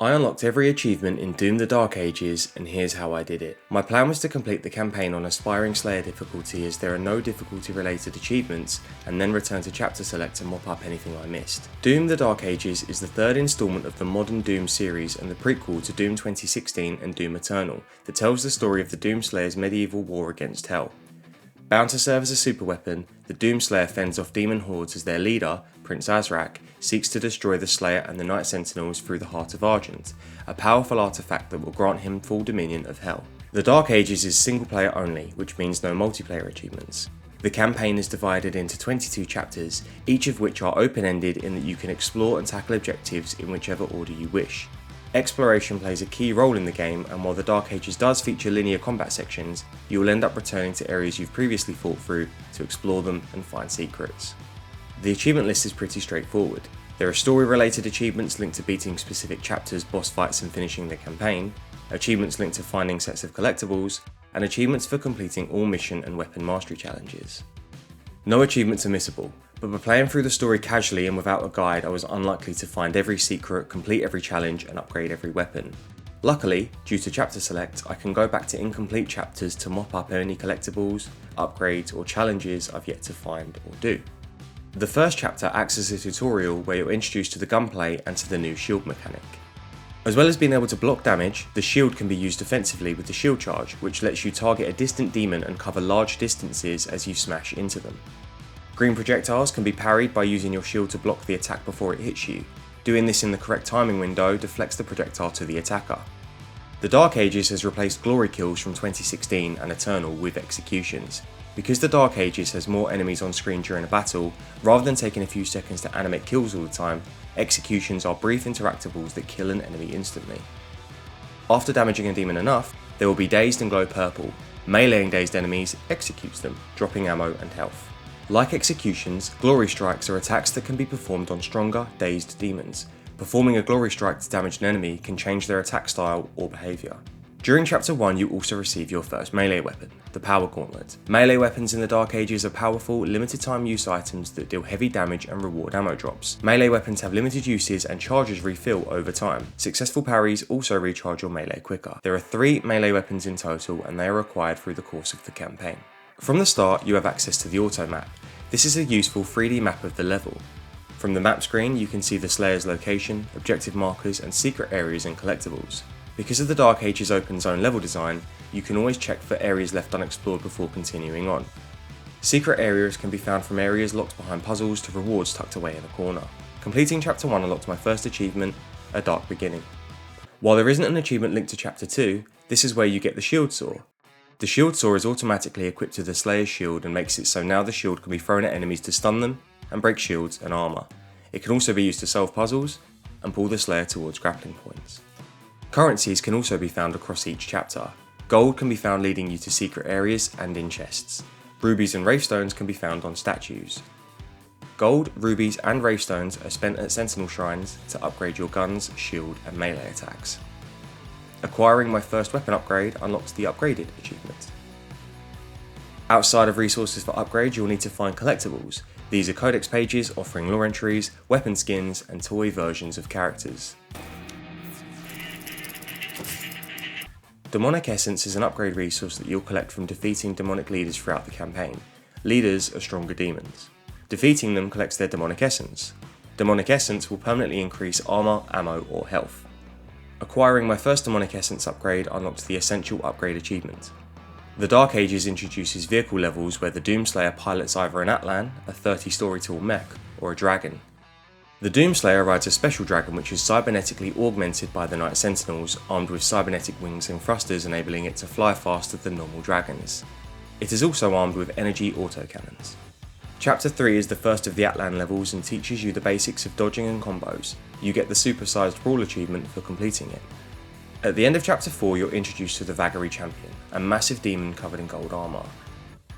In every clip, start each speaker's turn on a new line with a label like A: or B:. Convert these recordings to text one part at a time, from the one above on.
A: I unlocked every achievement in Doom the Dark Ages, and here's how I did it. My plan was to complete the campaign on Aspiring Slayer difficulty as there are no difficulty related achievements, and then return to Chapter Select and mop up anything I missed. Doom the Dark Ages is the third instalment of the modern Doom series and the prequel to Doom 2016 and Doom Eternal that tells the story of the Doom Slayer's medieval war against Hell. Bound to serve as a super weapon, the Doom Slayer fends off demon hordes as their leader, Prince Azrak, seeks to destroy the Slayer and the Night Sentinels through the Heart of Argent, a powerful artifact that will grant him full dominion of Hell. The Dark Ages is single player only, which means no multiplayer achievements. The campaign is divided into 22 chapters, each of which are open-ended in that you can explore and tackle objectives in whichever order you wish. Exploration plays a key role in the game, and while the Dark Ages does feature linear combat sections, you will end up returning to areas you've previously fought through to explore them and find secrets. The achievement list is pretty straightforward. There are story-related achievements linked to beating specific chapters, boss fights and finishing the campaign, achievements linked to finding sets of collectibles, and achievements for completing all mission and weapon mastery challenges. No achievements are missable, but by playing through the story casually and without a guide, I was unlikely to find every secret, complete every challenge, and upgrade every weapon. Luckily, due to Chapter Select, I can go back to incomplete chapters to mop up any collectibles, upgrades, or challenges I've yet to find or do. The first chapter acts as a tutorial where you're introduced to the gunplay and to the new shield mechanic. As well as being able to block damage, the shield can be used offensively with the shield charge, which lets you target a distant demon and cover large distances as you smash into them. Green projectiles can be parried by using your shield to block the attack before it hits you. Doing this in the correct timing window deflects the projectile to the attacker. The Dark Ages has replaced glory kills from 2016 and Eternal with executions. Because the Dark Ages has more enemies on screen during a battle, rather than taking a few seconds to animate kills all the time, executions are brief interactables that kill an enemy instantly. After damaging a demon enough, they will be dazed and glow purple. Meleeing dazed enemies executes them, dropping ammo and health. Like executions, glory strikes are attacks that can be performed on stronger, dazed demons. Performing a glory strike to damage an enemy can change their attack style or behaviour. During Chapter 1 you also receive your first melee weapon, the Power Gauntlet. Melee weapons in the Dark Ages are powerful, limited time use items that deal heavy damage and reward ammo drops. Melee weapons have limited uses and charges refill over time. Successful parries also recharge your melee quicker. There are 3 melee weapons in total and they are required through the course of the campaign. From the start you have access to the auto map. This is a useful 3D map of the level. From the map screen you can see the Slayer's location, objective markers and secret areas and collectibles. Because of the Dark Ages open zone level design, you can always check for areas left unexplored before continuing on. Secret areas can be found from areas locked behind puzzles to rewards tucked away in a corner. Completing Chapter 1 unlocked my first achievement, A Dark Beginning. While there isn't an achievement linked to Chapter 2, this is where you get the Shield Saw. The Shield Saw is automatically equipped to the Slayer's shield and makes it so now the shield can be thrown at enemies to stun them and break shields and armour. It can also be used to solve puzzles and pull the Slayer towards grappling points. Currencies can also be found across each chapter. Gold can be found leading you to secret areas and in chests. Rubies and Wraithstones can be found on statues. Gold, rubies and Wraithstones are spent at Sentinel shrines to upgrade your guns, shield and melee attacks. Acquiring my first weapon upgrade unlocks the Upgraded achievement. Outside of resources for upgrade, you'll need to find collectibles. These are codex pages offering lore entries, weapon skins and toy versions of characters. Demonic Essence is an upgrade resource that you'll collect from defeating demonic leaders throughout the campaign. Leaders are stronger demons. Defeating them collects their Demonic Essence. Demonic Essence will permanently increase armour, ammo or health. Acquiring my first Demonic Essence upgrade unlocks the Essential Upgrade achievement. The Dark Ages introduces vehicle levels where the Doomslayer pilots either an Atlan, a 30-story tall mech, or a dragon. The Doomslayer rides a special dragon which is cybernetically augmented by the Night Sentinels, armed with cybernetic wings and thrusters enabling it to fly faster than normal dragons. It is also armed with energy autocannons. Chapter 3 is the first of the Atlan levels and teaches you the basics of dodging and combos. You get the Supersized Brawl achievement for completing it. At the end of Chapter 4 you're introduced to the Vagary Champion, a massive demon covered in gold armour.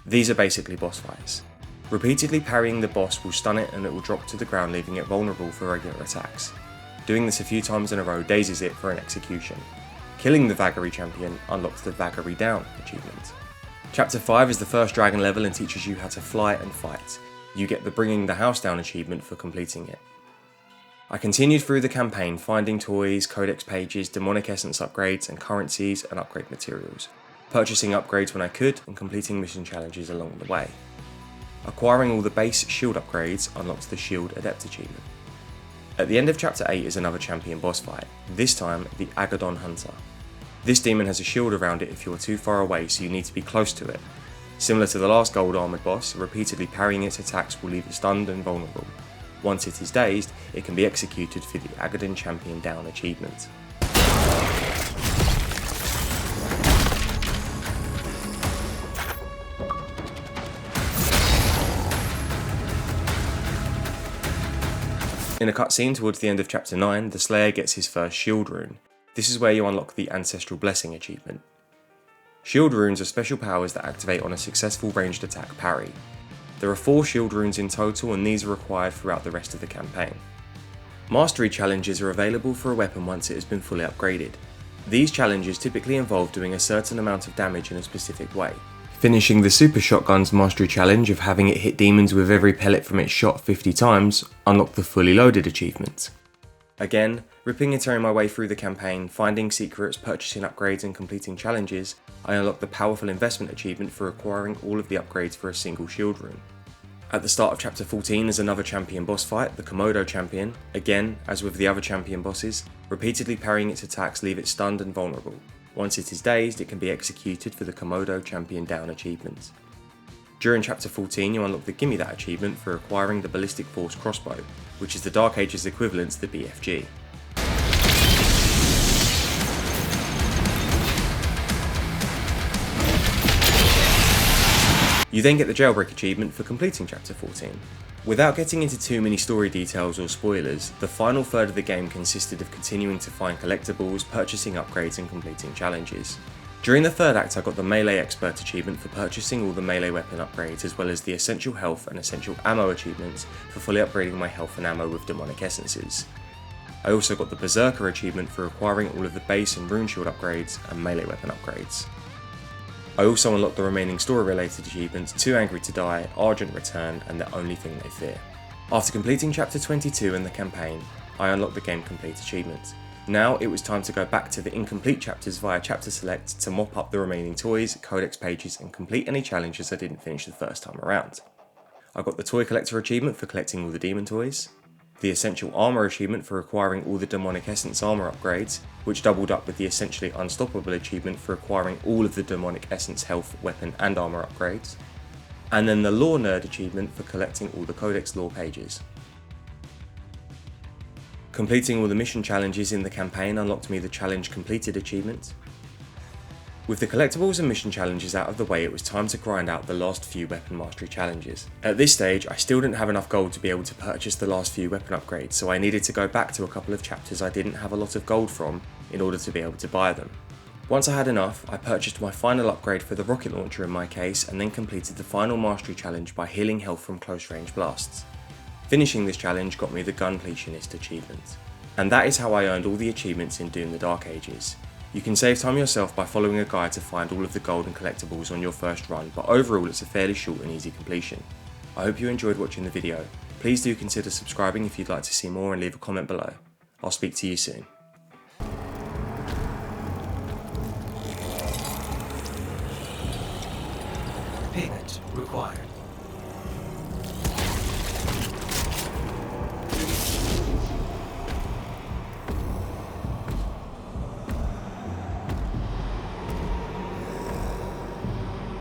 A: These are basically boss fights. Repeatedly parrying the boss will stun it and it will drop to the ground leaving it vulnerable for regular attacks. Doing this a few times in a row dazes it for an execution. Killing the Vagary Champion unlocks the Vagary Down achievement. Chapter 5 is the first dragon level and teaches you how to fly and fight. You get the Bringing the House Down achievement for completing it. I continued through the campaign finding toys, codex pages, demonic essence upgrades and currencies and upgrade materials, purchasing upgrades when I could and completing mission challenges along the way. Acquiring all the base shield upgrades unlocks the shield Adept achievement. At the end of chapter 8 is another champion boss fight, this time the Agaddon Hunter. This demon has a shield around it if you are too far away, so you need to be close to it. Similar to the last gold armoured boss, repeatedly parrying its attacks will leave it stunned and vulnerable. Once it is dazed, it can be executed for the Agaddon Champion Down achievement. In a cutscene towards the end of chapter 9, the Slayer gets his first shield rune. This is where you unlock the Ancestral Blessing achievement. Shield runes are special powers that activate on a successful ranged attack parry. There are 4 shield runes in total, and these are required throughout the rest of the campaign. Mastery challenges are available for a weapon once it has been fully upgraded. These challenges typically involve doing a certain amount of damage in a specific way. Finishing the Super Shotgun's Mastery challenge of having it hit demons with every pellet from its shot 50 times unlocked the Fully Loaded achievement. Again, ripping and tearing my way through the campaign, finding secrets, purchasing upgrades and completing challenges, I unlocked the Powerful Investment achievement for acquiring all of the upgrades for a single shield rune. At the start of chapter 14 is another champion boss fight, the Komodo champion. Again, as with the other champion bosses, repeatedly parrying its attacks leave it stunned and vulnerable. Once it is dazed, it can be executed for the Komodo Champion Down achievement. During chapter 14 you unlock the Gimme That achievement for acquiring the Ballistic Force crossbow, which is the Dark Ages equivalent to the BFG. You then get the Jailbreak achievement for completing chapter 14. Without getting into too many story details or spoilers, the final third of the game consisted of continuing to find collectibles, purchasing upgrades and completing challenges. During the third act I got the Melee Expert achievement for purchasing all the melee weapon upgrades, as well as the Essential Health and Essential Ammo achievements for fully upgrading my health and ammo with demonic essences. I also got the Berserker achievement for acquiring all of the base and rune shield upgrades and melee weapon upgrades. I also unlocked the remaining story related achievements Too Angry to Die, Argent Return and The Only Thing They Fear. After completing chapter 22 in the campaign, I unlocked the Game Complete achievement. Now it was time to go back to the incomplete chapters via chapter select to mop up the remaining toys, codex pages and complete any challenges I didn't finish the first time around. I got the Toy Collector achievement for collecting all the demon toys, the Essential Armour achievement for acquiring all the Demonic Essence armour upgrades, which doubled up with the Essentially Unstoppable achievement for acquiring all of the Demonic Essence health, weapon and armour upgrades, and then the Lore Nerd achievement for collecting all the Codex lore pages. Completing all the mission challenges in the campaign unlocked me the Challenge Completed achievement. With the collectibles and mission challenges out of the way, it was time to grind out the last few weapon mastery challenges. At this stage, I still didn't have enough gold to be able to purchase the last few weapon upgrades, so I needed to go back to a couple of chapters I didn't have a lot of gold from in order to be able to buy them. Once I had enough, I purchased my final upgrade for the rocket launcher in my case and then completed the final mastery challenge by healing health from close range blasts. Finishing this challenge got me the Gunpletionist achievement. And that is how I earned all the achievements in Doom the Dark Ages. You can save time yourself by following a guide to find all of the gold and collectibles on your first run, but overall it's a fairly short and easy completion. I hope you enjoyed watching the video. Please do consider subscribing if you'd like to see more and leave a comment below. I'll speak to you soon.
B: Payment required.